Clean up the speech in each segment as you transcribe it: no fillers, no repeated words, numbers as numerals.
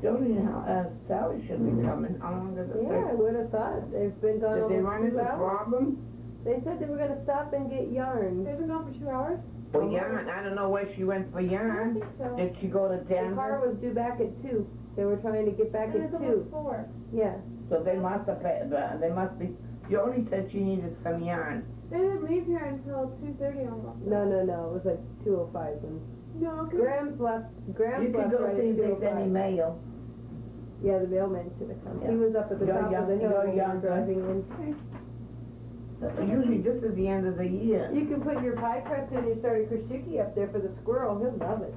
Jody and Sally should be coming. How long does it take? Yeah, I would have thought. They've been gone Did they almost run 2 into hours. problems? They said they were going to stop and get yarn. They've been gone for 2 hours? For yarn, I don't know where she went for I don't yarn. think so. Did she go to The car Denver? was due back at 2. They were trying to get back And at it's 2. almost 4. Yeah. So they must have, they must be, Jody said she needed some yarn. They didn't leave here until 2:30 almost. No, it was like 2:05 when No, cause Graham's left. You can go right see at if there's any 2:05. mail. Yeah, the mailman should have come. Yeah. He was up at the You're top young- of the hill you're when we were young, driving in. Usually this is the end of the year. You can put your pie crust and your sorry krishiki up there for the squirrel. He'll love it.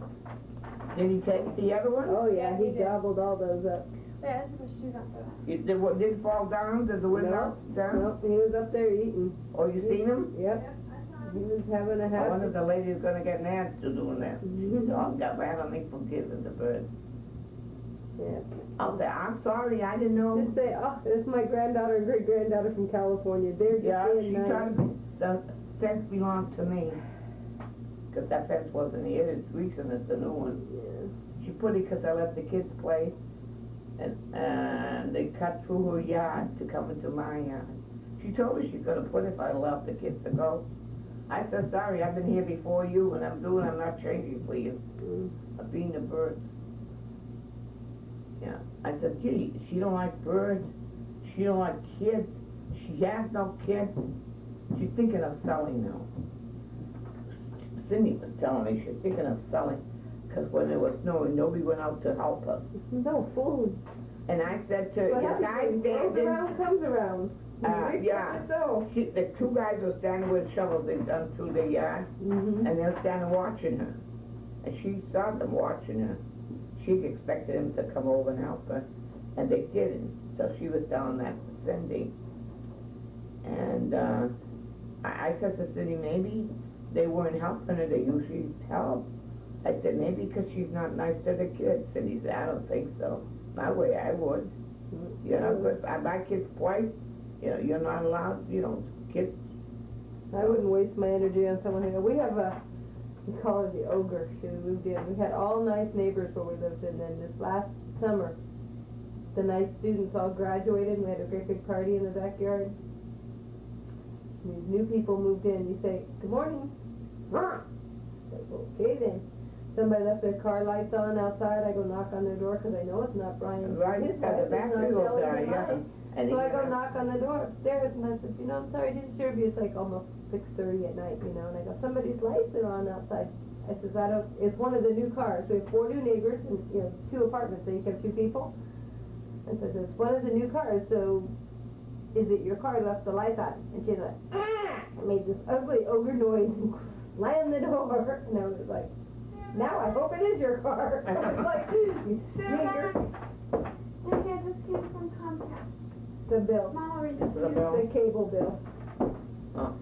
Did he take the other one? Oh yeah, Yeah, he he did. gobbled all those up. yeah, this is shoes on for that. Did it fall down? Did the window down? Nope, he was up there eating. Oh, you seen him? Yep. He was having a I happy. wonder if the lady's gonna get mad to doing that. Mhm. Dog got mad on me for giving the bird. Yeah. I'll say, I'm sorry, I didn't know. Just say, oh, this is my granddaughter and great granddaughter from California. They're just Yeah, being she nice. tried to, the fence belonged to me. Cause that fence wasn't here, it's recent, it's the new one. Yeah. She put it 'cause I let the kids play, and they cut through her yard to come into my yard. She told me she could have put it if I allowed the kids to go. I said, sorry, I've been here before you, and I'm not changing for you. I've been the birds. Yeah, I said, gee, she don't like birds, she don't like kids, she has no kids, she's thinking of selling now. Cindy was telling me she's thinking of selling, 'cause when it was snowing, nobody went out to help her. No food. And I said to What the happens guy when goes standing, around comes around. yeah, So. the 2 guys were standing with shovels they done through the yard, Mm-hmm. and they were standing watching her. And she saw them watching her. She expected him to come over and help her, and they didn't. So she was telling that to Cindy. And I said to Cindy, maybe they weren't helping her, they usually help. I said, maybe because she's not nice to the kids. Cindy said, I don't think so. My way, I would. You know, because my kids play, you know, you're not allowed, you know, kids. I wouldn't waste my energy on someone who, we have a, we call her the ogre. She moved in. We had all nice neighbors where we lived, and then this last summer, the nice students all graduated, and we had a great big party in the backyard. And these new people moved in. You say, good morning. Like, okay then. Somebody left their car lights on outside. I go knock on their door because I know it's not Brian. Right, His got the wife is back not windows yelling down, at yeah. mine. And So he- I go knock on the door upstairs, and I said, you know, I'm sorry to disturb you. It's like almost 6:30 at night, you know. And I go, somebody's lights are on outside. I says, I don't. It's one of the new cars. We have 4 new neighbors and 2 apartments, so you can have 2 people. I said, it's one of the new cars. So, is it your car left the lights on? And she's like, ah! I made this ugly ogre noise and slammed the door. And I was like, now I hope it is your car. I was like, you sneaker. Okay, this came from Comcast. The bill. Mama read This is a bill? The cable bill. Oh.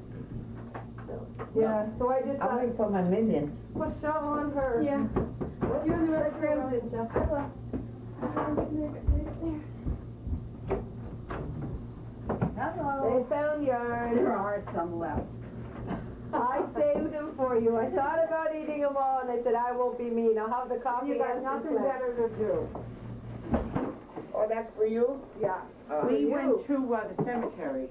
Yeah, so I just I'm thought, waiting for my minions. push on her. Yeah. You're in the red crimson, Jeff. I will. They found yarn. There are some left. I saved them for you. I thought about eating them all, and I said, I won't be mean. I'll have the coffee. You got and nothing some better to do. Oh, that's for you? Yeah. We We went went to the cemetery.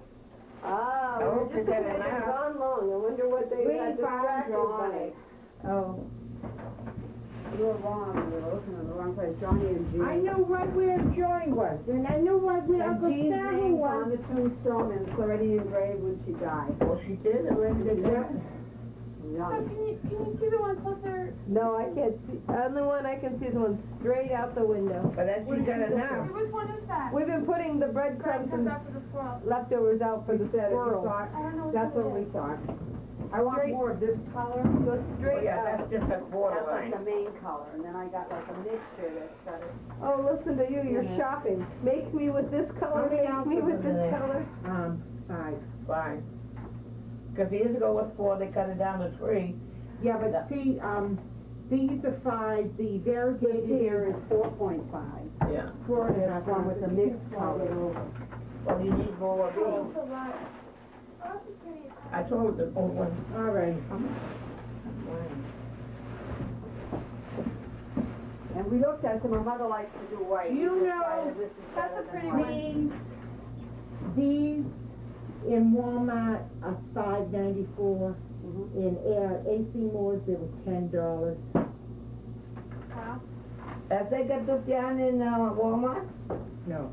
Ah, Oh, we're just forget it saying now. it's gone long. I wonder what they We got found distracted Johnny. by. Oh. You were wrong, you were looking in the wrong place, Johnny and Jean. I knew right where Johnny was, and I knew right where And Uncle Jean's Sally name's was. on the tombstone, and it's already engraved when she died. Oh, she did already? Yeah. So Johnny. can you see the one closer? No, I can't see. Only one I can see is the one straight out the window. But that's you got it now. Which one is that? We've been putting the breadcrumbs Comes and after the squirrel. leftovers out for the Said if you squirrel. thought- I don't know That's what it we is. thought. I want Straight- more of this color. Go Oh, straight yeah, out. that's just a That's like borderline. the main color, and then I got like a mixture that's got it. Oh, listen to you. You're Yeah. shopping. Make me with this color. How many Make me ounces with is this it? color. 5. Fine. Because years ago it was 4, they cut it down to 3. Yeah, but see, these are 5, the variegated Here here is 4.5. Yeah. for And that's one with the mixed color. Well, you need more of Oh, these. it's a lot. Oh, this is pretty. I told the old one. All right. And we looked at it, and my mother likes to do white. You We know, decided this is that's better a than pretty white. one. These in Walmart are $5.94. Mhm. In AC Moore's, they were $10. Wow. Have they got this down in, Walmart? No.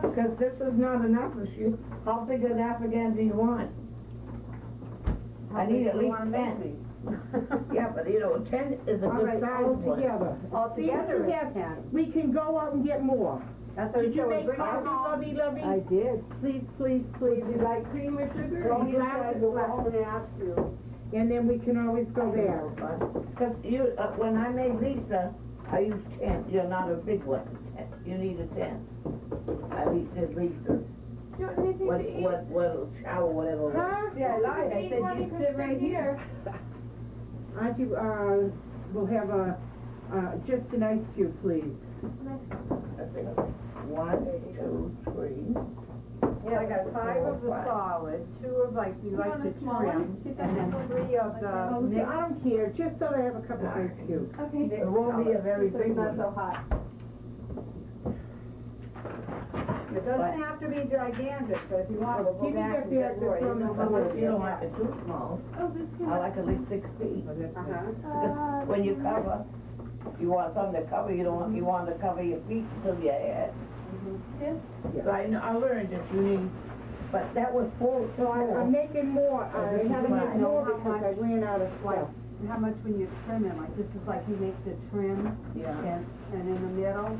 Because this is not enough for you. How big an Afghan do you want? I need at least 10. Yeah, but you know, 10 is a All good right, size all one. together. Altogether, See what you it's have. 10. We can go out and get more. That's what Did you so make bring it coffee, home. lovey? I did. Please, please, please. Would you like cream or sugar? Don't you Glass said is go glass. home and ask you. And then we can always go there. Because you, when I made Lisa, I used 10. You're not a big one. You need a 10. I did Lisa's. Do you want anything to eat? What, shower, whatever. Huh? Yeah, I lied, I Eat said one, you you can sit right sit here. Aren't you, we'll have just an ice cube, please. I think 1, 2, 3. Yeah, I got 5 of the solid, 2 of like you like want to a small trim, one? and then 3 of the Oh, mixed. I don't care, just so I have a couple of ice cubes. Okay. It won't be a very So big it's not one. so hot. It doesn't have to be gigantic, but if you want, we'll go Keep it back up and there get more. at the You know front how of much the- You don't like it too small. Oh, this can. I like at least 6 feet. Uh-huh. Because when you cover, you want something to cover, you don't want, you want to cover your feet until your head. Yes. So I learned that you need, but that was full, So I'm making more, I this is haven't fine. made more How because I much? ran out of Like, stuff. how much when you trim it, like this is like you make the trim Yeah. and in the middle.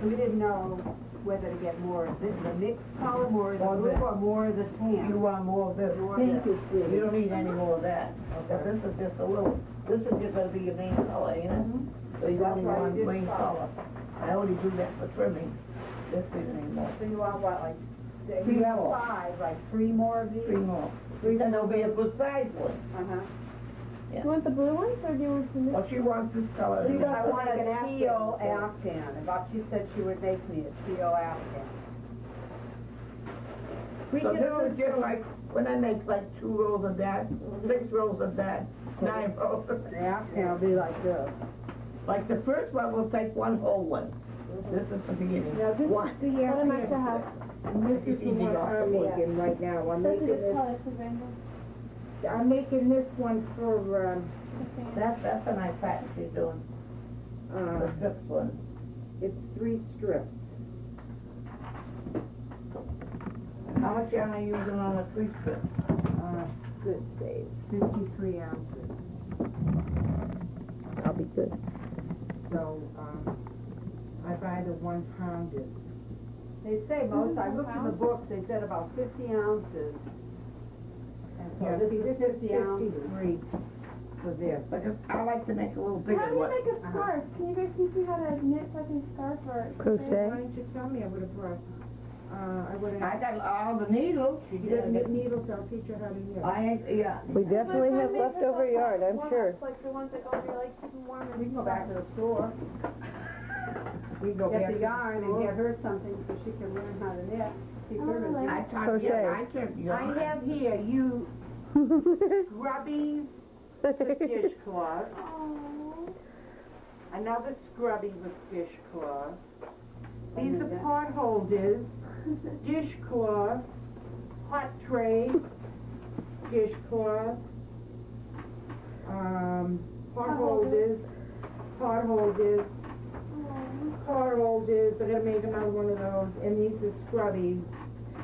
So we didn't know whether to get more of this, the mixed color, more of the Or blue, this. or more of the You tan. want more of this. More of Thank this. you, sweetie. You don't need any more of that. But this is just a little, this is just gonna be your main color, you know? So you That's only why you want did main color. color. I only do that for trimming. This isn't anymore. So you want what, like, if 3 you have more. 5, like 3 more of these? 3 more. Then there'll be a good size one. Uh-huh. Do you want the blue ones or do you want some? Well, she wants this color. I Yeah. want make an a Afghan teal instead. Afghan, and Babci said she would make me a teal Afghan. We So can this always is just go, like, when I make like 2 rows of that, 6 rows of that, 9 rows of The that. Afghan will be like this. Like the first one, we'll take one whole one. This is the beginning. now this One. is the What am I to Afghan, have? and this is the one I'm making right now. I'm This making is this, color, because rainbow. I'm making this one for, That's a nice pattern she's doing. The strips one. it's 3 strips. How much yarn are you using on the 3 strips? Good save. 53 ounces. I'll be good. So, I buy the 1 pounders. They say most, I looked in the books, they said about 50 ounces. And so Yeah, this see, is this is 50 ounces. 53 for this. Because I like to make a little How bigger do you one. make a scarf? Can you guys teach me how to knit like a scarf or? Why didn't you tell me I would have brought, I would I have. got all the needles. She doesn't get needles, I'll teach her how to knit. I ain't, yeah. We definitely have leftover yarn, I'm sure. Like the ones that go over your legs, keep them warm and. We can go back to the store, We go back get to the yarn and store. get her something so she can learn how to knit. Keep Oh, her busy. like- I taught, Crochet. yeah, I taught you. I have here, you scrubbies with dishcloth, Aww. another scrubby with dishcloth. These And are that- pot holders, dishcloth, hot tray, dishcloth, pot holders, pot holders, pot holders, I gotta make another one of those, and these are scrubbies.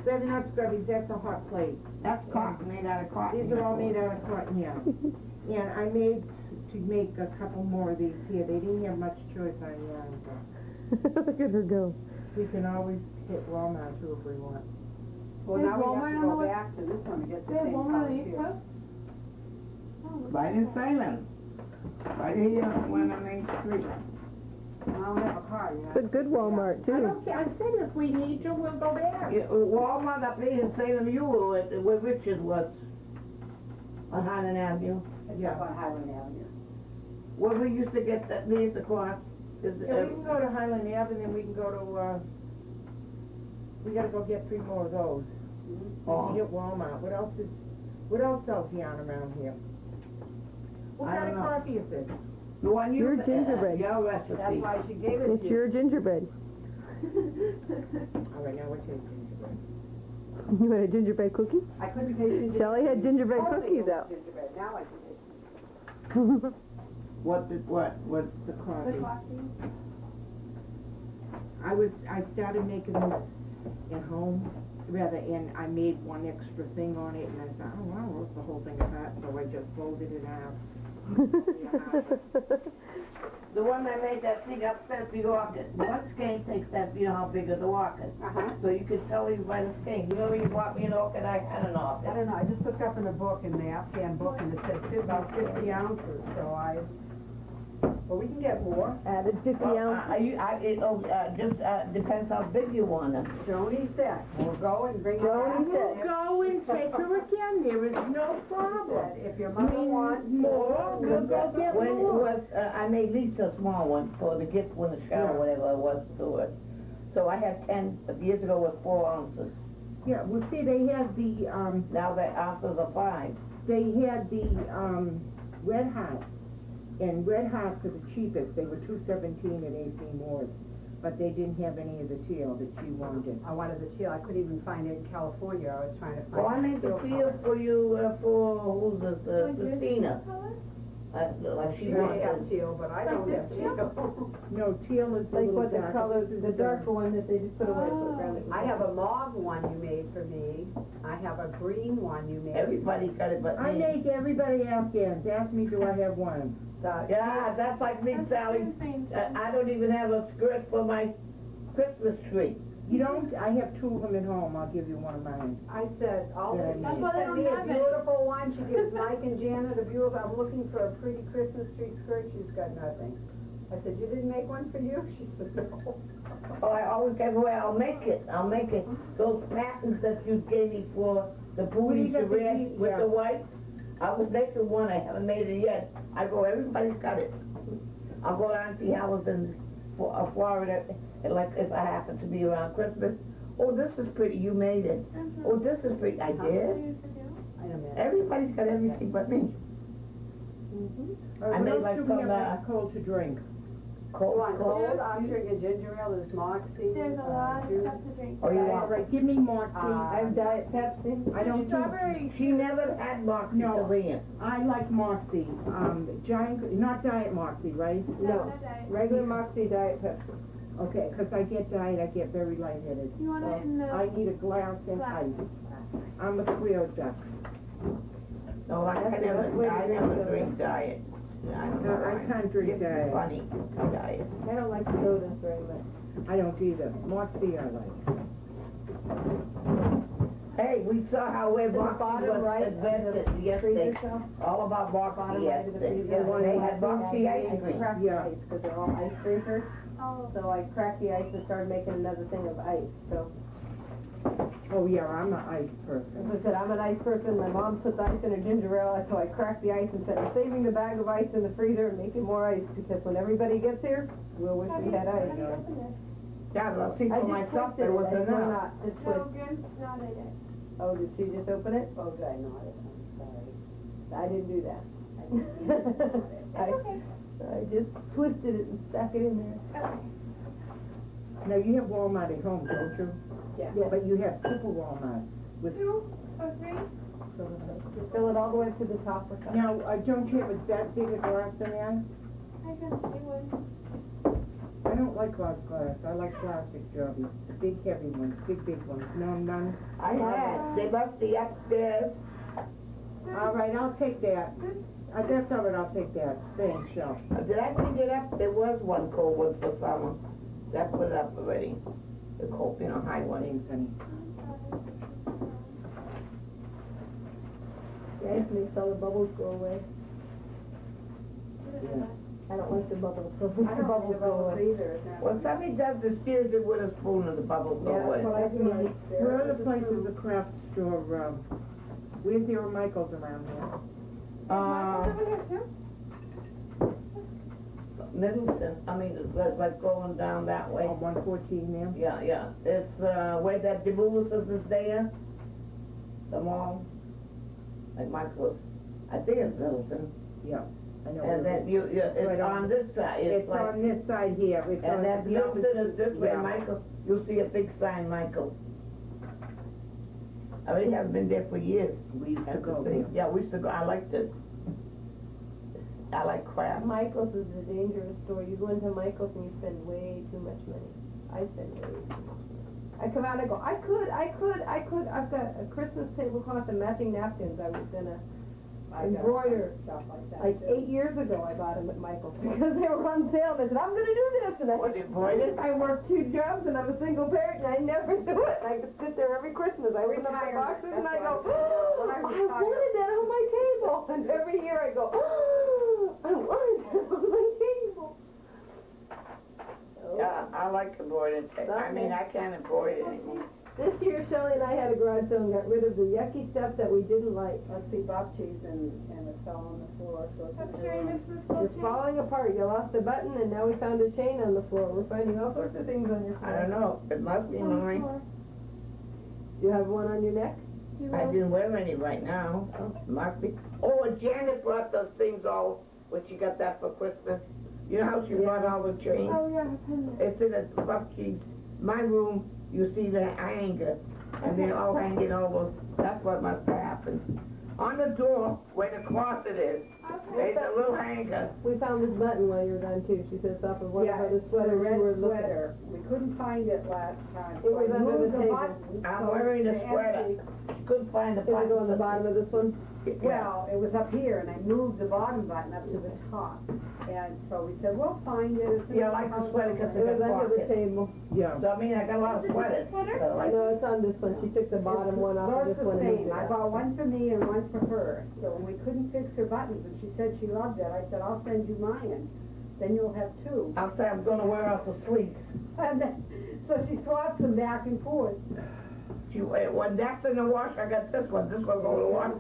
They're not scrubbies, that's a hot plate. That's cotton, made out of cotton. These are all made out of cotton, yeah. And I made to make a couple more of these here, they didn't have much choice on yarn, but Look at her go. we can always hit Walmart too if we want. Well, Is now we Walmart have on to the go west- back to this one to get the They have same Walmart on color the East here. Coast? Right in Salem. Right here on the main street. I don't have a car yet. It's a good Walmart I too. don't care, I said if we need to, we'll go there. Yeah, Walmart up here in Salem, you were where Richard was. On Highland Avenue. Yeah. On Highland Avenue. Where we used to get that, these across. Is, Yeah, we can go to Highland Ave and then we can go to, we gotta go get 3 more of those. We can hit Walmart, what else sells yarn around here? What I kind don't of know. coffee is this? The one you... Your gingerbread. Your recipe. That's why she gave it to It's you. your gingerbread. All right, now what's your gingerbread? You had a gingerbread cookie? I couldn't taste gingerbread. Shelley had gingerbread Oh, they cookies go out. with Gingerbread, now I can taste What's The The coffee. coffee. I started making this at home, and I made one extra thing on it, and I thought, oh, I'll roast the whole thing apart, so I just folded it out. The one I made that thing upstairs, the orchid. One skein takes that, you know how big is the orchid. Uh-huh. So you could tell you by the skein. You know when you bought me an orchid, I had an I orchid. don't know, I just looked up in a book, in the Afghan book, and it said about 50 ounces, so well, we can get more. Added 50 Well, ounces. just depends how big you want it. Joni said, we'll go and bring it Joni back. said. Go and take her again, there is no problem. Said, if your mother wants More, we'll go get When it more. was, I made Lisa a small one for the gift when the shower, Yeah. whatever it was to it. So I had 10, years ago was 4 ounces. Yeah, well, see, they had the, Now the ounces are 5. Red Hot, and Red Hots are the cheapest, they were $2.17 at AC Moore's, but they didn't have any of the teal that she wanted. I wanted the teal, I couldn't even find it in California, I was trying to find. Well, I made the deal for you, for, who's this, Christina. Like She she may have wanted. teal, but I don't have teal. No, teal is the Like little what the darker. color, This is the darker one that they just put away for the ground. I have a mauve one you made for me, I have a green one you made. Everybody's got it but I me. make everybody Afghans, ask me, do I have one? Yeah, that's like me, Sally. I don't even have a skirt for my Christmas tree. You don't? I have 2 of them at home, I'll give you one of mine. I said, oh, Yeah, she That's why they sent don't me a have it. beautiful one, she gives Mike and Janet a beautiful, I'm looking for a pretty Christmas tree skirt, she's got nothing. I said, you didn't make one for you? She said, no. Oh, I always get away, I'll make it. Those patterns that you gave me for the booties, the got the red booties? with Yeah. the white, I was making one, I haven't made it yet. I go, everybody's got it. I'll go down and see how it's in Florida, and like if I happen to be around Christmas. Oh, this is pretty, you made it. Oh, this is pretty, I did. Wait a minute. Everybody's got everything but me. All right, I what made else like do we some, have that's cold to drink? Cold, Go on, cold, I'm drinking ginger ale, there's Moxie. There's a lot of juice. stuff to drink. Oh, you All want, right, give me Moxie. I have Diet Pepsi. I don't do, Strawberry. she never had Moxie No. till then. I like Moxie, not Diet Moxie, right? No, Not diet. regular Moxie, Diet Pepsi. Okay, 'cause I get diet, I get very lightheaded. You want it in the... I need a glass and Glass. ice. I'm a square duck. No, I That's the never, best way to I drink never soda. drink diet. I don't know No, I why. can't drink It's diet. funny, diet. I don't like sodas very much. I don't either. Moxie I like. Hey, we saw how we're The Moxie bottom was right invented of the yesterday. freezer shelf. All about Bottom Moxie right of the yesterday. freezer. They had Moxie ice cream. Cracked Yeah. ice, because they're all ice drinkers. Oh. So I cracked the ice and started making another thing of ice, so. Oh, yeah, I'm an ice person. As I said, I'm an ice person, my mom puts ice in her ginger ale, so I cracked the ice and said, I'm saving the bag of ice in the freezer and making more ice, because when everybody gets here, we'll wish we had ice. Have you opened it? Yeah, but see, I for just myself, twisted there it, was I did enough. not, just No, twist. Grim's nodded it. Oh, did she just open it? Oh, did I not? I'm sorry. I didn't do that. I didn't mean to not it. I, It's okay. I just twisted it and stuck it in there. Okay. Now, you have Walmart at home, don't you? Yeah. Yes. But you have Super Walmart with, 2 or 3? Just fill it all the way to the top or something. now, don't you have that big a glass in there? I can see one. I don't like glass, I like plastic jobbies, big heavy ones, big ones. No, none? I had, they must be upstairs. All right, I'll take that. That's all right, I'll take that. Thanks, Shel. Did I bring it up? There was one cold one for summer. That put it up already. The cold, you know, high one. Thanks, honey. Yeah, it makes all the bubbles go away. Yeah. I don't like the bubbles, so I the don't bubbles think go about away. either. Is that- When somebody does the steers it with a spoon and the bubbles go Yeah, away. that's what I do. Where other places a craft store, where's your Michael's around here? Over here too? Middleton, I mean, it's like going down that way. On 114 there? Yeah. It's, where that DeBulis is there. The mall. Like Michael's. I think it's Middleton. Yeah. I know. And then it's Right on. on this side, It's like, on this side here. It's and on then the Milton is opposite- this way, yeah. Michael, you'll see a big sign, Michael. I really haven't been there for years. We used to That's the go thing. there. Yeah, we used to go, I liked it. I like craft. Michael's is a dangerous store. You go into Michael's and you spend way too much money. I spend way too much money. I come out and go, I could. I've got a Christmas tablecloth and matching napkins I was gonna I got embroider. stuff like that. Like too. 8 years ago I bought them at Michael's because they were on sale. And I said, I'm gonna do this. And What, you embroidered? I work 2 jobs and I'm a single parent and I never do it. And I could sit there every Christmas. I open up the Retirement, boxes and I that's go, what I- when I I retired. wanted that on my table. And every year I go, I wanted that on my table. Yeah, I like embroidered. I mean, I can't embroider anymore. This year Shelley and I had a garage sale and got rid of the yucky stuff that we didn't like. Let's see, Babci's and it fell on the floor, so it's. I'm carrying this for school It's falling apart. You lost a button and now we found a chain on the floor. We're finding all sorts of things on your floor. I don't know, it must be mine. You have one on your neck? I didn't wear any right now. Must be. Oh, and Janet brought those things all, when she got that for Christmas. You know how she brought all the chains? Oh, yeah, it's in there. It's in the Babci's, my room, you see the hanger, and they're all hanging over. That's what must have happened. On the door, where the closet is, there's a little hanger. We found this button while you were gone too. She said it's off of one of Yeah, the it's the sweaters we red were looking at. sweater. We couldn't find it last time. It was So I under the moved table. button, I'm so wearing a it's sweater. empty. Couldn't find the Did it button. go on the bottom of this one? Well, it was up here, and I moved the bottom button up to the top. And so we said, we'll find it. as soon Yeah, as I like the house sweater opens." 'cause It was under the pocket. table. Yeah. So, I mean, I got a lot of sweaters. So, like, No, it's on this one. She took the bottom one off of Both this the one and moved same. it I up. bought one for me and one for her. So when we couldn't fix her buttons, and she said she loved it, I said, I'll send you mine. Then you'll have 2. I'll say I'm gonna wear out the sleeves. And then, so she swaps them back and forth. When that's in the wash, I got this one. This one's going to wash.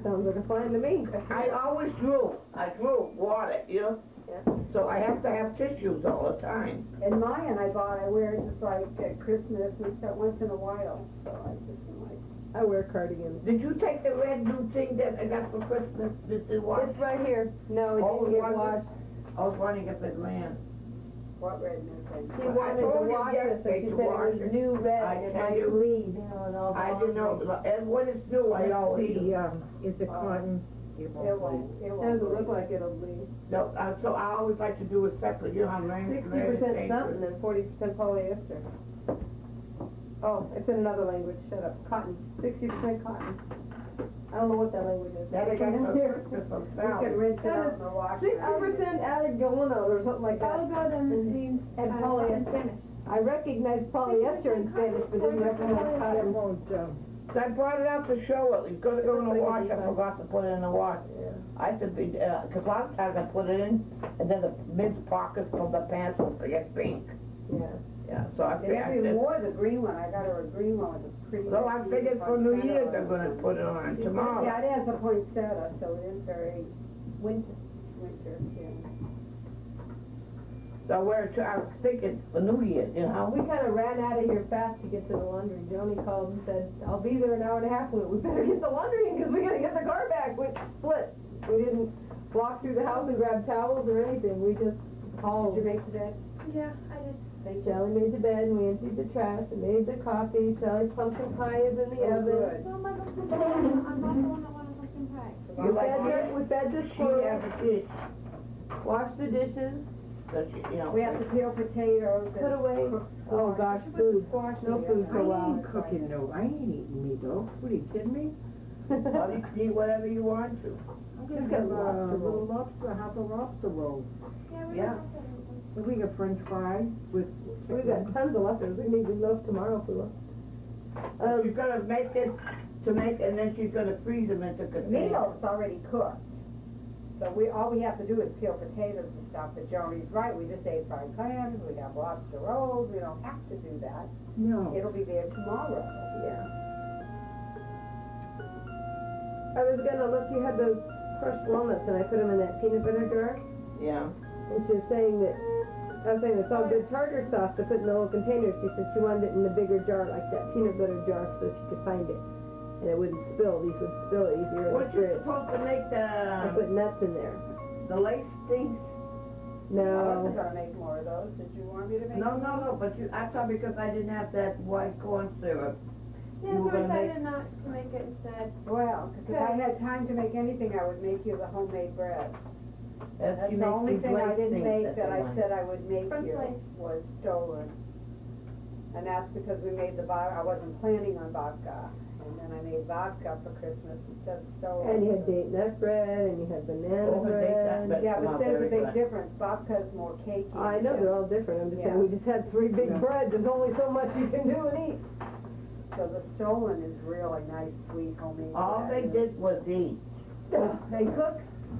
Sounds like a plan to me. I always drew. I drew water, you know? Yeah. So I have to have tissues all the time. And mine I wear it just like at Christmas and stuff once in a while. So I just am like, I wear cardigans. Did you take the red new thing that I got for Christmas? Did you wash? It's right here. No, it Oh, didn't get was it? washed. I was wondering if it ran. what red new thing? She I wanted to told you wash it, so yesterday she to said it wash was it. new red, I it tell might you. bleed, you know, and all the I didn't know, and when it's new, I always do. Is the cotton, it It won't won't, bleed. it It won't. doesn't look like it'll bleed. No, so I always like to do it separate, you know, I'm laying 60% something and 40% polyester. Oh, it's in another language, shut up, cotton, 60% cotton. I don't know what that language is. That I got for Christmas from You can Sally. rinse it out in the washer. 60% Allegono or something like that. Algodon means, And in polyester. Spanish. I recognize polyester in Spanish, but didn't recognize It cotton. won't, So I brought it out to show it, it's gonna go in the wash, I forgot to put it in the wash. Yeah. I said, cause a lot of times I put it in, and then the mid pockets from the pants will get pink. Yeah. Yeah, so I And figured, every wore the green one. I got her a green one with a pretty. so I figured for New Year's I'm gonna put it on tomorrow. Yeah, it has a poinsettia, so it is very winter, yeah. So I was thinking for New Year's, you know. We kind of ran out of here fast to get to the laundry. Joni called and said, I'll be there an hour and a half. We better get the laundry in because we gotta get the car back, which split. We didn't walk through the house and grab towels or anything. We just hauled. Did you make the bed? Yeah, I did. Thank you. Shelley made the bed and we emptied the trash and made the coffee. Shelley's pumpkin pie is in the Oh, oven. good. No, my pumpkin pie. I'm not the one that wanted pumpkin pie. You like We fed the She squirrel, has a dish, washed the dishes, so she, you know. We have to peel potatoes and. put away. cook Oh squash. gosh, She put food. squash in No the food oven. for a I while. ain't cooking no, I ain't eating meatloaf. What are you kidding me? Well, you can eat whatever you want to. I'm Just gonna get have lobster a roll. little lobster, half a lobster roll. Yeah, we Yeah. don't have that. We got french fries with. We've got tons of leftovers. We can even loaf tomorrow if we want. She's gonna make it and then she's gonna freeze them into The containers. meatloaf's already cooked. So all we have to do is peel potatoes and stuff, but Joni's right, we just ate fried clams, we got lobster rolls, we don't have to do that. No. It'll be there tomorrow. Yeah. I was gonna look, you had those crushed walnuts and I put them in that peanut butter jar. Yeah. And she was saying that, I was saying it's all good tartar sauce to put in the little containers. She said she wanted it in the bigger jar, like that peanut butter jar, so she could find it. And it wouldn't spill. These would spill easier in the What you fridge. supposed to make I the, put nuts in there. the lace things? I No. wasn't gonna make more of those, did you want me to make? No, but I thought because I didn't have that white corn syrup. Yeah, You so were I gonna make- decided not to make it instead. Well, 'cause if I had time to make anything, I would make you the homemade bread. That's She the makes only these thing I lace didn't things make that they I want. said I would make French you lace. was stolen. And that's because we made the vodka, I wasn't planning on vodka, and then I made vodka for Christmas instead of stolen. And you had date nut bread, and you had banana Oh, but date nut bread. bread. Yeah, Well, but there's a very big good. difference, vodka's more cakey. I know, they're all different, I'm just saying, Yeah. we just had 3 big Yeah. breads, there's only so much you can do and eat. So the stolen is really nice, sweet, homemade. All they bread. did was eat. They cook,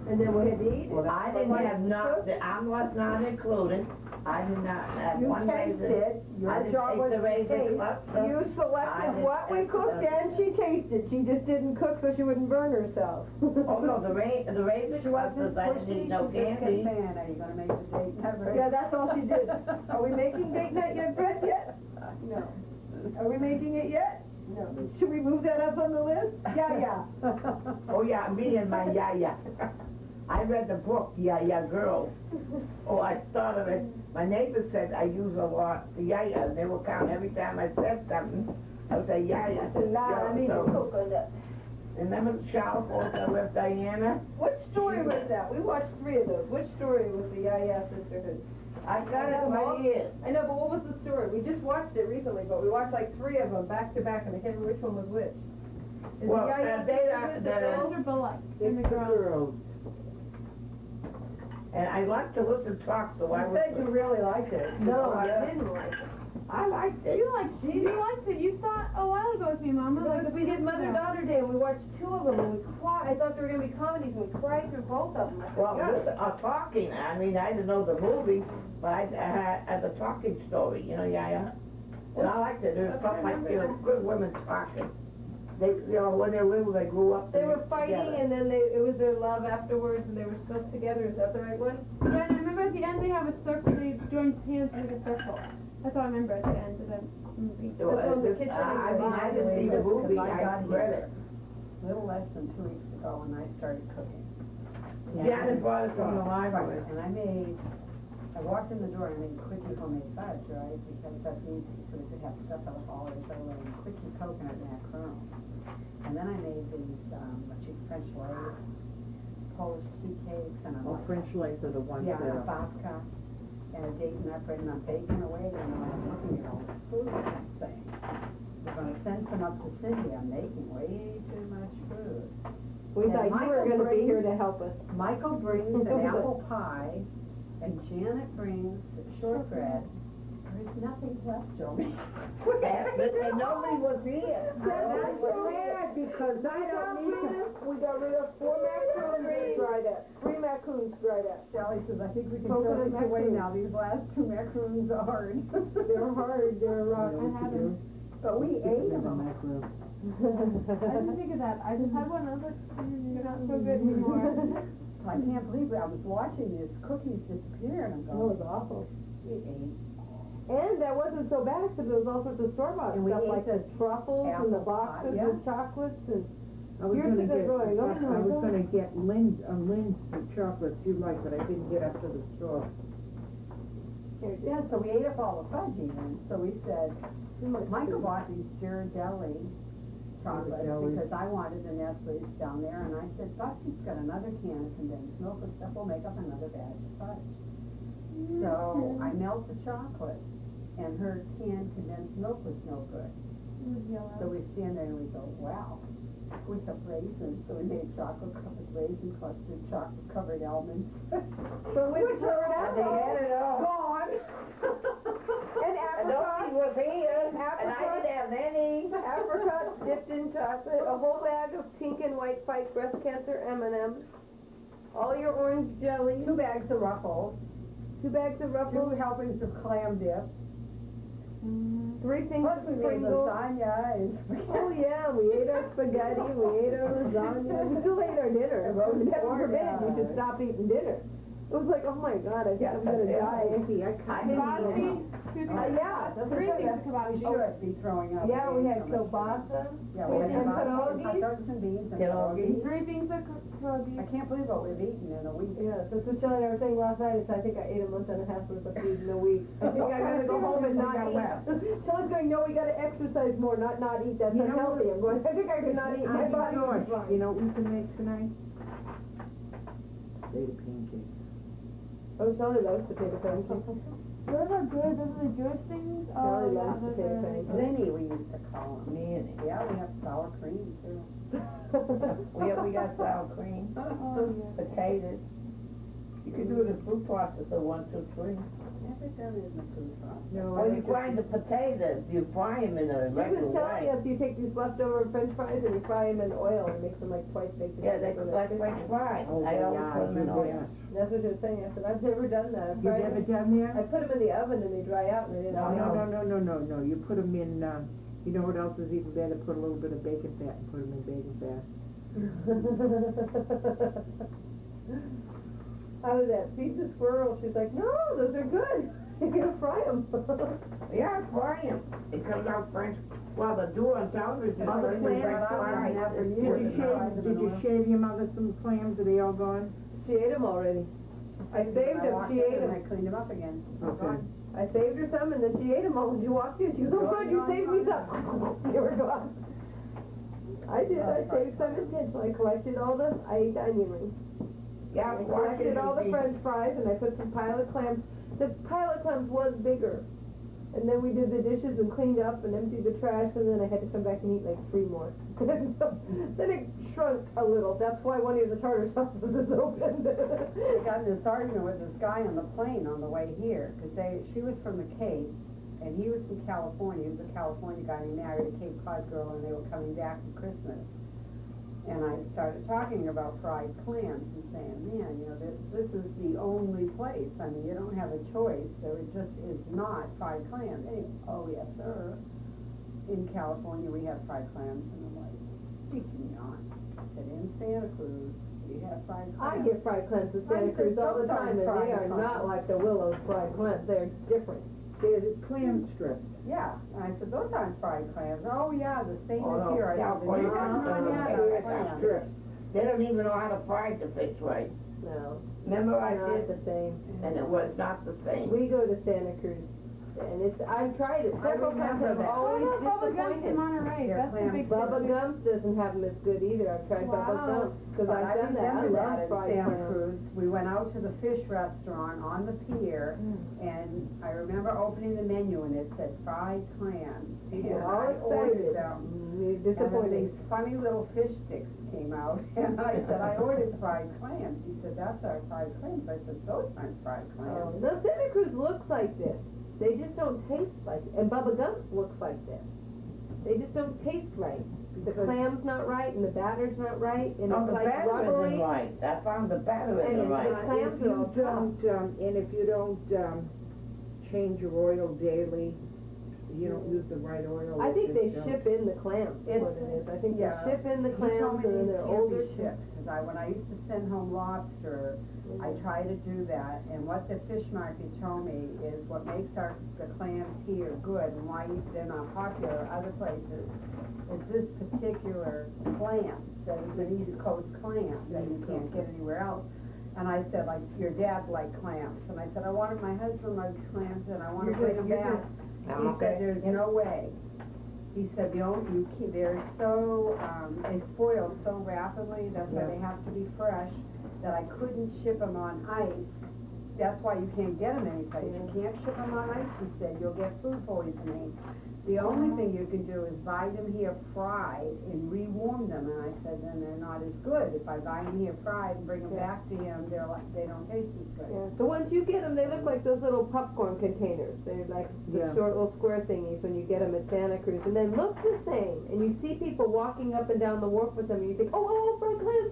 and then we had to eat. Well, I didn't have not, I was not included. I did not have You one raisin. tasted, your I didn't job take was the to raisin taste. cluster. You I selected didn't what we take cooked the- and she tasted, she just didn't cook so she wouldn't burn herself. Oh, no, the raisin She wasn't clusters, I didn't pushy, eat no she just kept candy. saying, are you gonna make the date nut bread? Yeah, that's all she did. Are we making date night yet, bread yet? No. Are we making it yet? No. Should we move that up on the list? Yeah. Oh, yeah, me and my yaya. I read the book, Yaya Girl. Oh, I thought of it. My neighbor said I use a lot, the yaya, and they will count every time I said something. I would say yaya. I need So, coconut. remember the child also with Diana? Which story was that? We watched 3 of those. Which story was the Yaya Sisterhood? I got it right here. I know, but what was the story? We just watched it recently, but we watched like 3 of them back to back, and I can't remember which one was which. Is Well, the Yaya they Sisterhood the are- girls? Those are Bullock and It's the the girls. girls. And I like to listen to talk, so I You said you was. really liked it. No, I didn't like it. I liked it. You liked it. You thought a while ago with me, Mama. No, like, because we did Mother-Daughter Day, and we watched 2 of them, and we cried. I thought they were gonna be comedies, and we cried through both of them. I Well, forgot. listen, talking, I mean, I didn't know the movie, but I had a talking story, you know, Yaya. And I liked it. It was something like, you know, good women talking. They, you know, when they were little, they grew up. They were fighting, together. and then it was their love afterwards, and they were still together. Is that the right one? Yeah, and I remember at the end they have a circle. They joined hands in a circle. That's all I remember at the end of the movie. So, That's on the this- kitchen I mean, I didn't see the movie, I read it. Little less than 2 weeks ago when I started cooking. Janet brought it from the library. And I walked in the door and made quickie homemade fudge, right? Because that's easy, so we could have stuff out of holidays, so I made quickie coconut macaroon. And then I made these, French lace, Polish tea cakes, and I'm like, French lace are the ones yeah, that and a are. babka, and a date nut bread, and I'm baking away, and I'm looking at all the food and I'm saying, we're gonna send some up to Cindy, I'm making way too much food. We And thought you were Michael gonna be brings- here to help us. Michael brings an apple pie, and Janet brings shortbread. There's nothing left, Joey. And nobody was here. That's so bad, because I don't need to. We got rid of 4 macaroons dried up. 3 macaroons dried up. Shelley says, I think we can Coconut throw these away macaroons. now, these last 2 macaroons are hard. They're hard, they're rough. I had them. But we ate them. I didn't think of that. I just had one. I was like, you're not so good anymore. I can't believe it, I was watching these cookies disappear, and I'm That going, was awful. we ate. And that wasn't so bad, because there was all sorts of store-bought And we stuff, ate like the truffles and the apple pie, boxes yeah. with chocolates and. I was Here's gonna the get, drawing. Oh, I my was God. gonna get Lynn's chocolates you like, but I didn't get up to the store. Yeah, so we ate up all the fudge even, so we said, Michael bought these Ghirardelli chocolates Ghirardelli. because I wanted the Nestle's down there, and I said, Babci's got another can of condensed milk and stuff, we'll make up another batch of fudge. So I melt the chocolate, and her canned condensed milk was no good. So we stand there and we go, wow, we have raisins, so we made chocolate covered raisin clusters, chocolate covered almonds. So we threw it out. They had it all. Gone. And And nobody apricot, was here, and I didn't have any. apricot dipped in chocolate, a whole bag of pink and white fight breast cancer M&Ms, all your orange jelly, 2 bags of Ruffles, 2 bags of 2 Ruffles, helpings of clam dip, 3 things plus of we made Pringles. lasagna and Oh yeah, we ate our spaghetti, we ate our lasagna, we still ate our dinner. roast Heaven pork, forbid, yeah. we should stop eating dinner. It was like, oh my God, I think I'm gonna die. Vicky, I I cut didn't Babci, eat you Yeah, that's Three what things of kebab. You should be throwing up. Yeah, we had so much. kielbasa. Yeah, we had and kielbasa and hot pierogies. dogs and beans and Pierogies. pierogies. Three things of kebab. I can't believe what we've eaten in a week. Yeah, so Michelle and I were saying last night, is I think I ate a month and a half worth of food in a week. I think I gotta go home and not eat. Shelley's going, no, we gotta exercise more, not eat, that's You know unhealthy. I'm going, I think I could not eat, my body was George, fine. you know what we can make tonight? Potato pancakes. Oh, Shelley loves potato pancakes. Those are good. Those are the Jewish things. Oh, Shelley yeah, loves those potato are. pancakes. Zinni, we used to call them. Man, Yeah, we have sour cream too. we got sour cream, Oh, yeah. potatoes. You can do it in food processor, 1, 2, 3. Never done it in a food processor. No, Well, I you just- grind the potatoes, you fry them in a She regular was telling way. us you take these leftover french fries and you fry them in oil and makes them like twice baked. Yeah, they look like French fries. Oh, I always yeah, put them in you oil. bet. That's what she was saying. I said, I've never done that. I've You tried never them. done I that? put them in the oven and they dry out and they didn't. No, you put them in, you know what else is even better? Put a little bit of bacon fat and put them in bacon fat. How was that? Feed the squirrel. She's like, no, those are good. You're gonna fry them. Yeah, fry them. It comes out French, well, the do on television. Mother French clams, fries. never Did used you it. shave your mother some clams? Are they all gone? She ate them already. I saved them. washed She it ate and I them. cleaned them up again. Okay. I saved her some and then she ate them all. When she walked in, she goes, oh God, you saved me some. They were gone. I did. I saved some intentionally. I collected all the, I ate the onion rings. Yeah, I wash it collected all the and french fries and I put some pilot clams. The pilot clams was bigger. And then we did the dishes and cleaned up and emptied the trash and then I had to come back and eat like 3 more. Then it shrunk a little. That's why one of the tartar sauces is open. I got in this argument with this guy on the plane on the way here, because she was from the Cape, and he was from California. He was a California guy, and he married a Cape Cod girl, and they were coming back for Christmas. And I started talking about fried clams and saying, man, you know, this is the only place. I mean, you don't have a choice. There just is not fried clams. Anyway, oh, yes, sir. In California, we have fried clams. And I'm like, did you not? I said, in Santa Cruz, we have fried I clams. get fried clams in Santa Cruz all the time and they are not like the Willow's fried clams. They're different. They're clam strips. Yeah, and I said, those aren't fried clams. Oh, yeah, the same Oh, as no, here. I said, California no, doesn't yeah, do they're it. clams. Strips. They don't even know how to fry the fish right. No, Remember I not did, the same. and it was not the same. We go to Santa Cruz and it's, I've tried it several times. remember I'm that. always Oh, Bubba Gumps in disappointed. Monterey. They're That's the clams. big Bubba thing. Gumps doesn't have them as good either. I've tried Bubba Wow. Gumps because But I've done that. I remember love that fried in Santa clams. Cruz. We went out to the fish restaurant on the pier, and I remember opening the menu and it said fried clams. You And get all I ordered excited. them. You're And then disappointed. these funny little fish sticks came out, and I said, I ordered fried clams. He said, that's our fried clams. I said, those aren't fried Oh, clams. no, Santa Cruz looks like this. They just don't taste like it. And Bubba Gumps looks like this. They just don't taste right. The clam's not right, and the batter's not right, and No, it's the like batter rubbery. isn't right. I found the batter And isn't it's right. like- clams If are all you don't, and if you don't, change your oil daily, you don't use the right oil. I think they it's just, ship in the clams, is what it is. I think they Yeah. ship in the He told clams, me and then these they're can't older. be shipped, because when I used to send home lobster, I try to do that, and what the fish market told me is what makes the clams here good, and why they're not popular other places, is this particular clam, that is an East Coast clam, that you can't get anywhere else. And I said, like, your dad liked clams, and I said, my husband likes clams, and I want to bring them back. He said, there's no way. He said, they're so, they spoil so rapidly, that's why they have to be fresh, that I couldn't ship them on ice. That's why you can't get them anyplace. You can't ship them on ice, he said, you'll get food poisoning. The only thing you can do is buy them here fried and rewarm them, and I said, then they're not as good. If I buy them here fried and bring them back to him, they don't taste as good. Yeah. So once you get them, they look like those little popcorn containers. They're like the short little square thingies when you get them at Santa Cruz, and they look the same. And you see people walking up and down the wharf with them, and you think, oh, fried clams!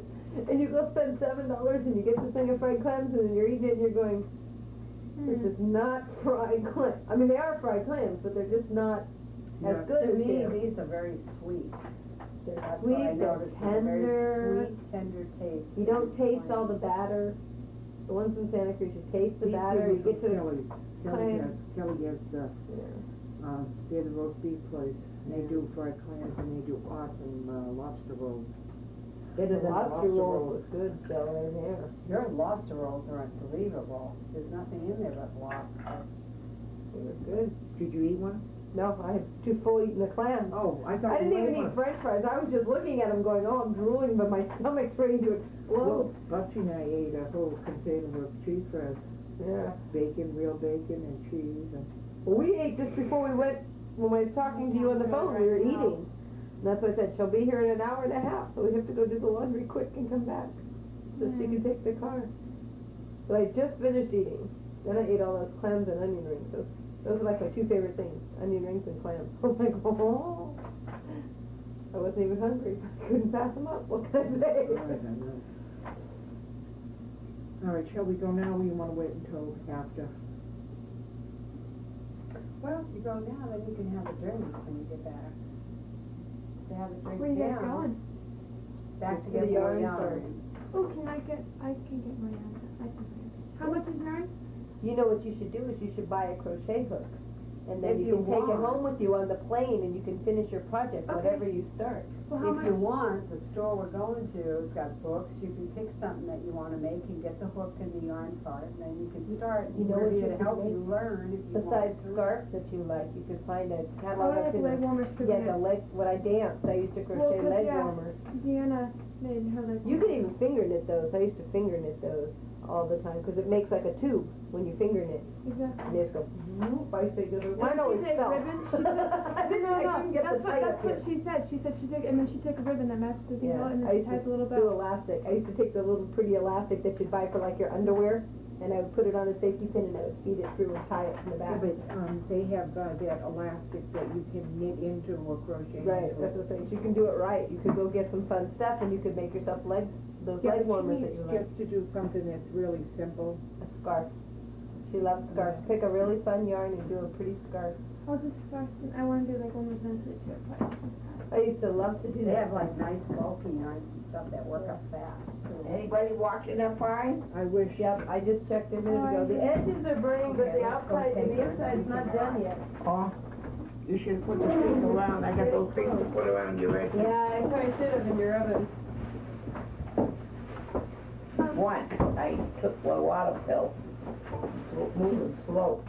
And you go spend $7 and you get this thing of fried clams, and then you're eating it and you're going, this is not fried clams. I mean, they are fried clams, but they're just not as good To as me, here. these are very sweet. They're That's what I sweet, they're noticed. tender. Very sweet, tender taste. You don't taste all the batter. The ones from Santa Cruz, you taste the batter, you get to the Kelly clam. Kelly gets, Yeah. They're the roast beef place. And they do fried clams and they do awesome lobster rolls. Better The than lobster roll was good, so in there. Your lobster rolls are unbelievable. There's nothing in there but lobster. It was good. Did you eat one? No, I was too full eating the clams. Oh, I I thought didn't you even ate eat one. french fries. I was just looking at them going, oh, I'm drooling, but my stomach's ready to Well, explode. Babci and I ate a whole container of cheese fries. Yeah. Bacon, real bacon and cheese and... Well, we ate just before we went, when I was talking to you on the phone, we were eating. And that's why I said, she'll be here in an hour and a half, so we have to go do the laundry quick and come back. So she can take the car. So I just finished eating. Then I ate all those clams and onion rings. Those are like my two favorite things, onion rings and clams. I was like, oh. I wasn't even hungry. I couldn't pass them up. What can I say? All right, shall we go now or you want to wait until after? Well, if you go now, then you can have a drink when you get back. To have a drink Where you guys down. going? Back to To get the more yarn yarn. Oh, I can get my yarn. I can find it. How much is yarn? You know what you should do is you should buy a crochet hook. And then If you you can take it want. home with you on the plane and you can finish your project, Okay. whatever you start. Well, how If you much? want, the store we're going to has got books. You can pick something that you want to make and get the hook and the yarn part, and then you can start. You know We're what you here to could help make? you learn if you Besides want to. scarves that you like, you could find a Oh, catalog I of have leg warmers for yeah, the the leg, when I danced, I used to crochet 'cause, leg yeah. warmers. Deanna made her leg You warmers. could even finger knit those. I used to finger knit those all the time, because it makes like a tube when you finger knit. Exactly. And they just go, I say, mine Did always she take fell. ribbon? She took, I didn't, I couldn't get the tie up that's what here. she said. She said she took, and then she took a ribbon that matched the thing Yeah, and I then she used to ties a little do belt. elastic. I used to take the little pretty elastic that you'd buy for like your underwear, and I would put it on a safety pin and I would feed it through and tie it from the Yeah, back. but they have that elastic that you can knit into or crochet Right, into. that's the thing. You can do it right. You could go get some fun stuff and you could make yourself those Yeah, leg but warmers she that you needs like. just to do something that's really simple. A scarf. She loves scarves. Pick a really fun yarn and do a pretty scarf. I'll just start. I want to do like one with mentally too. I used to love to do They that. have like nice bulky yarns and stuff that work up fast. Anybody watching that fine? I wish. Yep, I just checked a minute ago. The edges are burning, but the outside and the inside's not done yet. Oh, you should put the things around, I got those things to put around your edges. Yeah, I probably should have in your oven. One, I took a water pill, moving slow.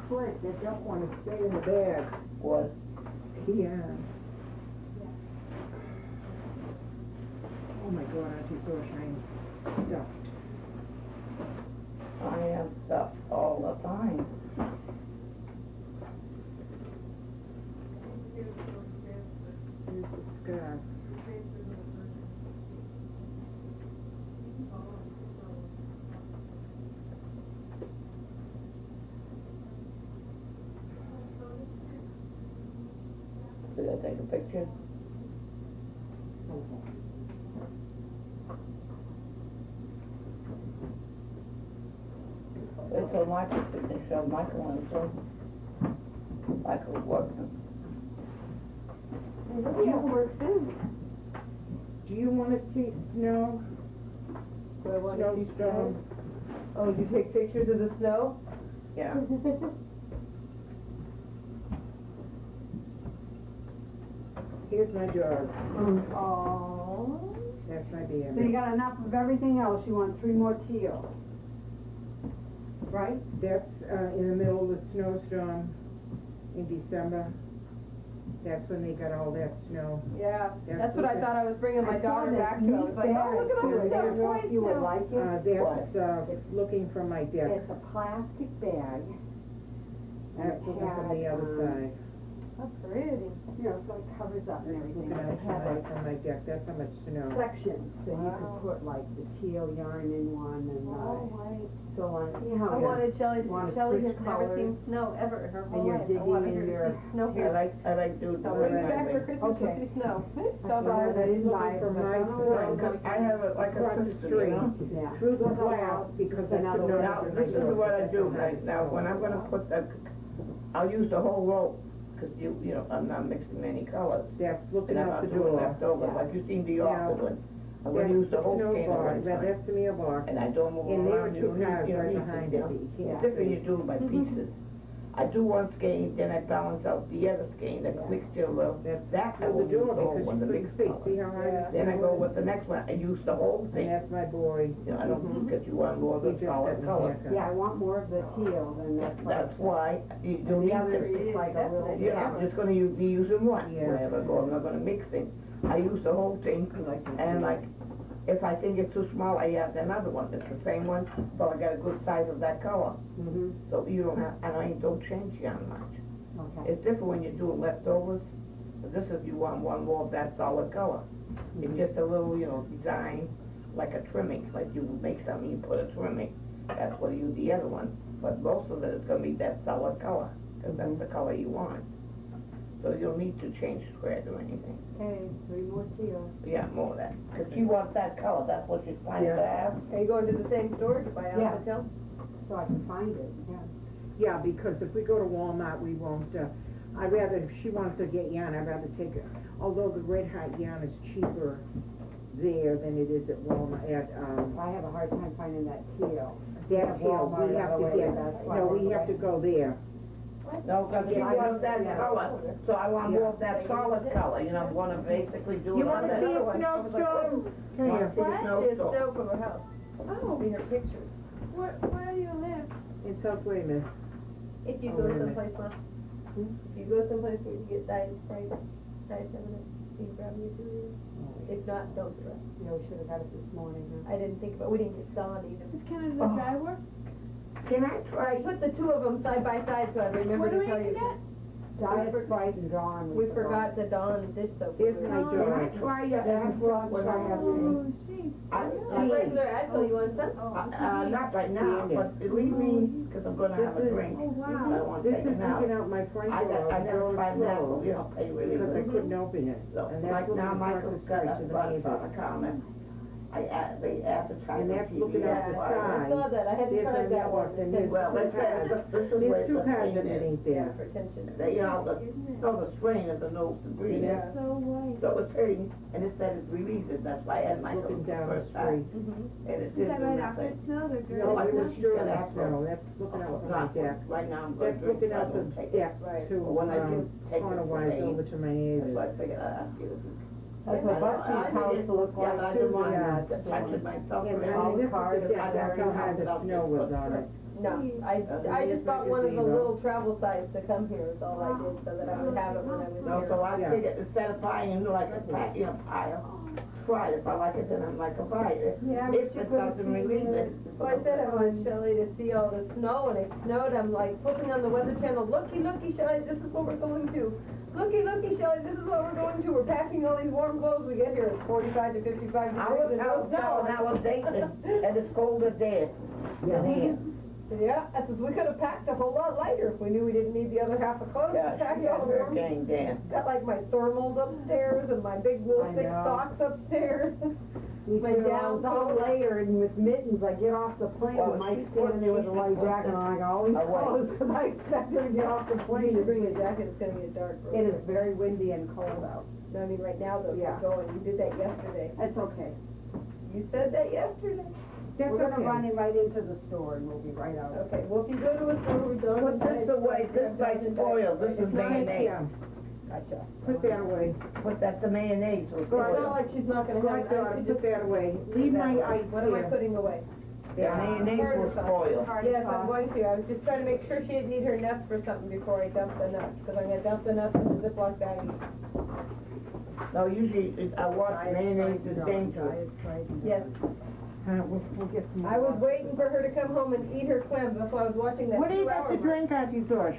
Click, they don't want to stay in the bag. Was, Yeah. Oh my God, aren't you so shiny? Stuff. I am stuffed all the time. Here's the scarf. Did I take a picture? It's a Michael signature, Michael and son. Michael's working. Yeah, work too. Do you want to see snow? Do I want to see Snowstorm? Oh, you take pictures of the snow? Yeah. Here's my dog. Oh. That's my baby. So you got enough of everything else, you want 3 more teal. Right? That's in the middle of the snowstorm in December. That's when they got all that snow. Yeah, That's that's what I thought I was bringing my daughter back to. I was like, oh, look at all this stuff. If you would like it. That's looking from my desk. It's a plastic bag. That's looking from the other side. That's pretty. You know, so it covers up and everything. Looking It has like from my deck. That's how much snow. sections, so you Wow. could put like the teal yarn in one and right. so on. See how I it wanted Shelley, Wanted Shelley switch has never colors. seen snow ever in her whole you're life. I digging wanted in her to your see snow I here. like doing the So way bring it back for I Christmas, Okay. we'll see snow. I So far, know that is Looking nice. for my Because I have it like a Across the sister, street. you know? Yeah. Through the glass because that's the Another noise one. Now, in my this is door. what I do right now, when I'm gonna put the I'll use the whole roll, cause you know, I'm not mixing many colors. That's looking And I'm out not the doing door. leftovers, Yeah. like you seen the Yeah. office one. I'm gonna use the whole No can of bar, rinse. that's the meal bar. And I don't move And there around. are two cars you know, right pieces, behind you it know. that you can't It's different, see. you do it by pieces. I do one skein, then I balance out the other skein, that mixture will, that I Out will the use door the whole because one, you the couldn't mixed see, color. see how hard it's Then I go going? with the next one, I use the whole And thing. that's my boy. You know, I don't, because you want more of He the just solid got the color. haircut. Yeah, I want more of the teal than that's what. That's why you And don't the need other to. is just like a little. Yeah, I'm just gonna be using one, Yeah. wherever I go, I'm not gonna mix things. I use the whole thing, and like, if I think it's too small, I add another one, it's the same one, but I got a good size of that color. Mm-hmm, So you don't have, and I don't change yarn much. okay. It's different when you're doing leftovers, but this is you want one more of that solid color. It's just a little, you know, design, like a trimming, like you make something, you put a trimming, that's what you use the other one. But most of it is gonna be that solid color, because that's the color you want. So you don't need to change thread or anything. Okay, 3 more teal. Yeah, more of that, because she wants that color, that's what she's trying to have. Are you going to the same store to buy Yeah. outfit teal? So I can find it, yeah. Yeah, because if we go to Walmart, we won't, I'd rather, if she wants to get yarn, I'd rather take it, although the red hot yarn is cheaper there than it is at Walmart, I have a hard time finding that teal. that teal, Walmart we have other to way, get, that's why no, we're we have to go there. No, because she Yeah, wants that yeah. color, so I want more of that solid color, you know, I'm gonna basically do it You on wanna that. see a snowstorm? Come Wanna here. see the There's snowstorm. snow from her house. Oh, See her pictures. where do you live? In South Weymouth. If you Oh, go wait a minute. someplace, Mom. If you go someplace where you get diet Sprite, diet 7-Up, can you grab me a 2-liter? If not, don't stress. You know, we should have got it this morning, huh? I didn't think about, we didn't get Dawn either. Is Canada Oh. Dry work? Can I I try? put the 2 of them side by side so I remember What do to we tell you. get? Diet Sprite and Dawn. We forgot the Dawn dish soap. Here's my Oh. Can I jar. try your That's what I'm when I trying have to Oh, she's. Like regular, actually, you want some? not right now, but leave me, because I'm gonna have a This is- drink. Oh, wow. I want to This take is it now. taking out my front I door, never door tried that, closed, you know, pay really because I good. couldn't open it. So, And that's like looking now across Michael's the got street a to the bunch neighbor. on the counter. They advertise And on that's TV. looking Yeah, out the why. side. I saw that, I hadn't There's tried my that one. mailbox, and there's Well, two this cars. is There's where two the cars thing is. underneath Yeah, there. for tension. You know, the strain of the nose to breathe. Yeah. So white. So it's hurting, and it said it releases, that's why I had Michael Looking the down the first time. street. Mhm. And it Is didn't that do right after nothing. it snowed or during No, the it snow? was during the snow, that's looking out behind that. Right now I'm gonna That's drink, looking so I out the don't take it. deck Right. to, But when I do take it corner for wise me, over to my That's neighbors. why I figured I'd give it. That's what Babci's house looked Yeah, but I like didn't too. want Yeah. to touch it myself. And really. I mean, this is cars the that deck, I that's how already high the have snow was on it. No, I just bought one of the little travel size to come here, is all I did, so that I would have it when I was No, so here. I Yeah. figured instead of buying like a pack, you know, pile, try it. If I like it, then I'm like, I'll buy it. Yeah, but If you it couldn't doesn't see release it. it. So I said I wanted Shelley to see all the snow, and it snowed, I'm like flipping on the Weather Channel, looky, Shelley, this is what we're going to. Looky, Shelley, this is what we're going to, we're packing all these warm clothes, we get here, it's 45 to 55 I was, degrees, and no no, and I was dating, and it's colder there than here. Yeah, I said, we could have packed a whole lot lighter if we knew we didn't need the other half of clothes, Yeah, to pack she had all her warm. game then. Got like my thermals upstairs, and my big wool I thick know. socks upstairs. Me My too, I down was all coat. layered and with mittens, I get off the plane, Well, and Mike's she's standing there with a light put jacket on, I go, oh, he's away. close, because I expected to get off the You plane. should bring a jacket, it's gonna get dark. real It is quick. very windy and cold out. No, I mean, right now though, Yeah. we're going, you did that yesterday. It's okay. You said that yesterday. That's We're gonna okay. run in right into the store and we'll be right out. Okay, well, if you go to a store, we're done. Put this away, this like spoiled, this is mayonnaise. Yeah, Gotcha. put that away. Put that to mayonnaise, so it's It's not spoiled. like she's not gonna have it, I Granddaughter, could put just. that away. Leave my ice What am I here. putting away? The mayonnaise will spoil. Yes, I'm going to, I was just trying to make sure she didn't need her nuts for something before I dump the nuts, because I'm gonna dump the nuts in the Ziploc bag. No, usually, I watch mayonnaise is dangerous. Yes, We'll get some. I was waiting for her to come home and eat her clams, that's why I was watching that What do you 2 got hour to mark. drink, Auntie George?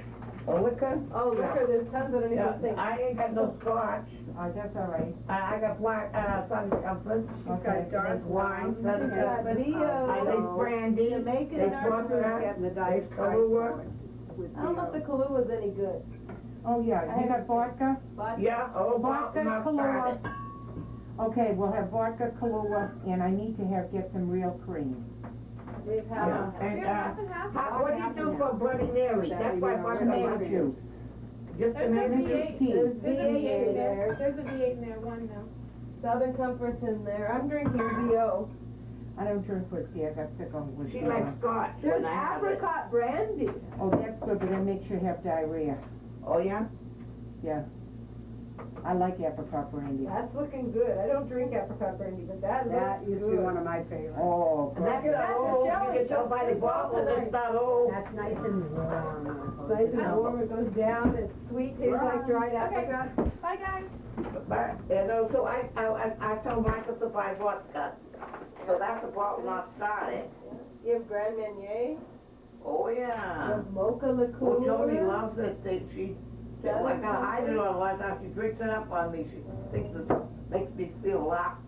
A liquor? Oh, liquor, there's tons underneath Yeah, the sink. I ain't got no scotch. That's all right. I got black, Sun Comfort. Okay. There's wine, Sun Comfort. Rio. I like brandy. Jamaican There's dark vodka. Getting the There's diet Sprite Kahlua. with I don't know if the Kahlua is any good. Oh, yeah, you got vodka? Yeah, oh, Vodka, not Kahlua. started. Okay, we'll have vodka, Kahlua, and I need to get some real cream. They've Yeah, half. and, You're half and half. what do you do for Bloody Mary? That's why I bought the lemon juice. Just the There's a lemon V8, juice. there's a There's V8 V8 in there, there. there's a V8 in there, one now. Southern Comfort's in there. I'm drinking VO. I don't drink whiskey, I got sick on whiskey. She likes scotch There's when I have it. apricot brandy. Oh, that's good, but it makes you have diarrhea. Oh, yeah? Yeah. I like apricot brandy. That's looking good. I don't drink apricot brandy, but that That looks used to be good. one of my favorites. Oh, And that's God. not old, you get told by the bottle, it's not old. That's nice and warm. It's nice and warm, it goes down, it's sweet, tastes like dried Okay. apricot. Bye, guys. But, you know, so I told Michael to buy vodka. So that's the bottle not started. You have Grand Marnier, Oh, you yeah. have mocha liqueur. Oh, Jody loves it, she, like I hide it all the time, she drinks it up on me, she thinks it makes me feel locked.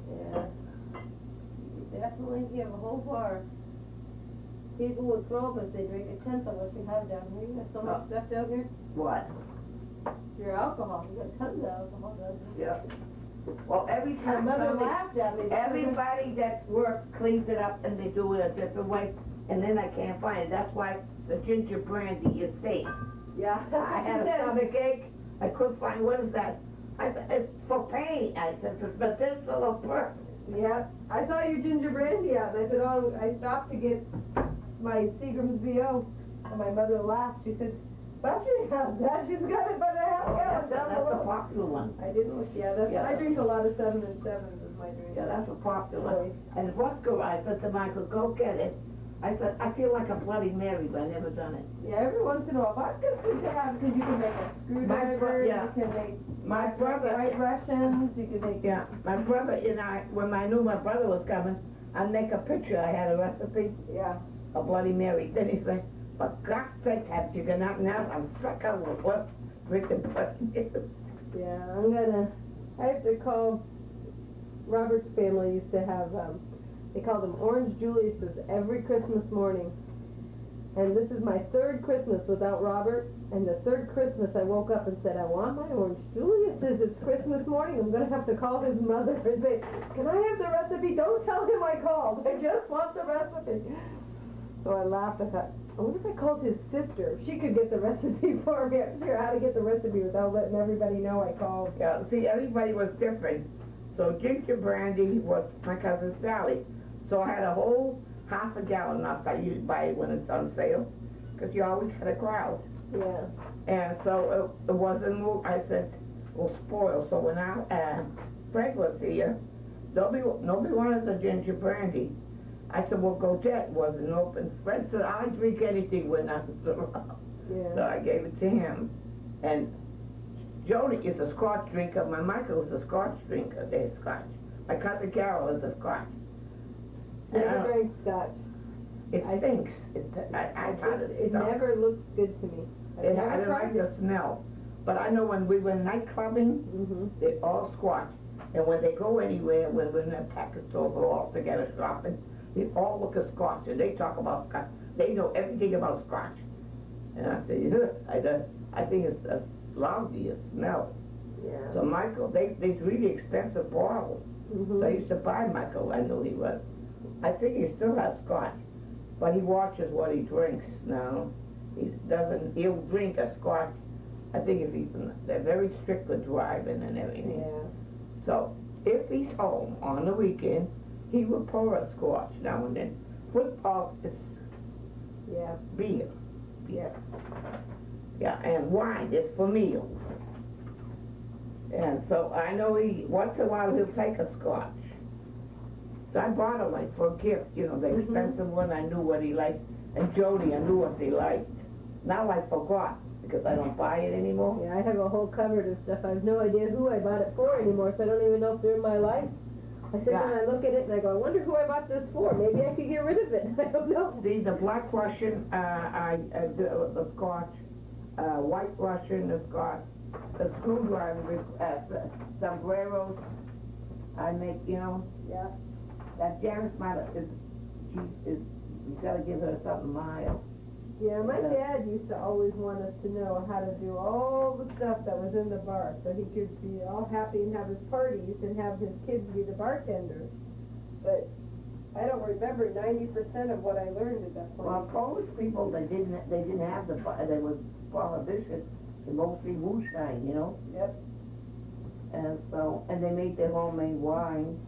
Yeah. You definitely have a whole bar. People would throw up if they drink a tenth of what you have down here. You got so much stuff down here. What? Your alcohol, you got tons of alcohol down here. Yeah. Well, every My time mother somebody, laughed at me. everybody that works cleans it up and they do it a different way, and then I can't find it. That's why the ginger brandy is safe. Yeah, that's I what had she a said. stomach ache, I couldn't find, what is that? I said, it's for pain, I said, but this is a purpose. Yeah, I saw your ginger brandy out, and I said, oh, I stopped to get my Seagram's VO, and my mother laughed. She said, Babci has that. She's got it by the half Oh, gallon that's down a below. popular one. I didn't look. Yeah, that's. Yeah. I drink a lot of 7 and 7s is my drink. Yeah, that's a popular Really? one. And vodka, I said to Michael, go get it. I said, I feel like a Bloody Mary, but I never done it. Yeah, every once in a while. Vodka's good to have because you can make a screwdriver. yeah. You can make My brother, white Russians. You can make. yeah, my brother and I, when I knew my brother was coming, I'd make a picture, I had a recipe. Yeah. A Bloody Mary. Then he said, for God's sake, have you gone out now? I'm stuck out with what? Drinking Bloody Mary. Yeah, I have to call, Robert's family used to have, they called them Orange Julius's every Christmas morning. And this is my 3rd Christmas without Robert, and the 3rd Christmas I woke up and said, I want my Orange Julius's, it's Christmas morning, I'm gonna have to call his mother and say, can I have the recipe? Don't tell him I called, I just want the recipe. So I laughed, I thought, I wonder if I called his sister, if she could get the recipe for me, I'm sure how to get the recipe without letting everybody know I called. Yeah, see, everybody was different. So ginger brandy was my cousin Sally. So I had a whole half a gallon up. I usually buy it when it's on sale, because you always had a crowd. Yeah. And so it wasn't, I said, we'll spoil. So when Fred was here, nobody wanted the ginger brandy. I said, well, go get, wasn't open. Fred said, I drink anything when I'm around. Yeah. So I gave it to him. And Jody is a Scotch drinker. My Michael is a Scotch drinker. They're Scotch. My cousin Carol is a Scotch. And I Never don't- drank Scotch. It stinks. I tried it. It never looks good to me. I've I never don't tried like the smell. But I know when we went night clubbing, Mm-hmm. they're all Scotch. And when they go anywhere, when we're in a package over all together shopping, they all look at Scotch and they talk about Scotch. They know everything about Scotch. And I say, I think it's a lousy smell. Yeah. So Michael, they's really expensive bottles. Mm-hmm. So I used to buy Michael, I knew he was. I think he still has Scotch, but he watches what he drinks now. He'll drink a Scotch. I think they're very strict with driving and everything. Yeah. So if he's home on the weekend, he will pour a Scotch now and then. Football is Yeah. beer. Yeah. Yeah, and wine is for meals. And so I know once in a while he'll take a Scotch. So I bought him like for a gift, the Mhm. expensive one. I knew what he liked. And Jody, I knew what they liked. Now I forgot because I don't buy it anymore. Yeah, I have a whole cupboard of stuff. I have no idea who I bought it for anymore, so I don't even know if they're in my life. I sit Yeah. and I look at it and I go, I wonder who I bought this for. Maybe I could get rid of it. I don't know. See, the Black Russian, the Scotch, White Russian, the Scotch, the screwdriver, the sombreros. I make, Yeah. that Janice Miller you gotta give her something mild. Yeah, my dad used to always want us to know how to do all the stuff that was in the bar so he could be all happy and have his parties and have his kids be the bartenders. But I don't remember 90% of what I learned at that point. Well, Polish people, they didn't have they were prohibition, they mostly moonshine, you know? Yep. And so, and they made their homemade wine,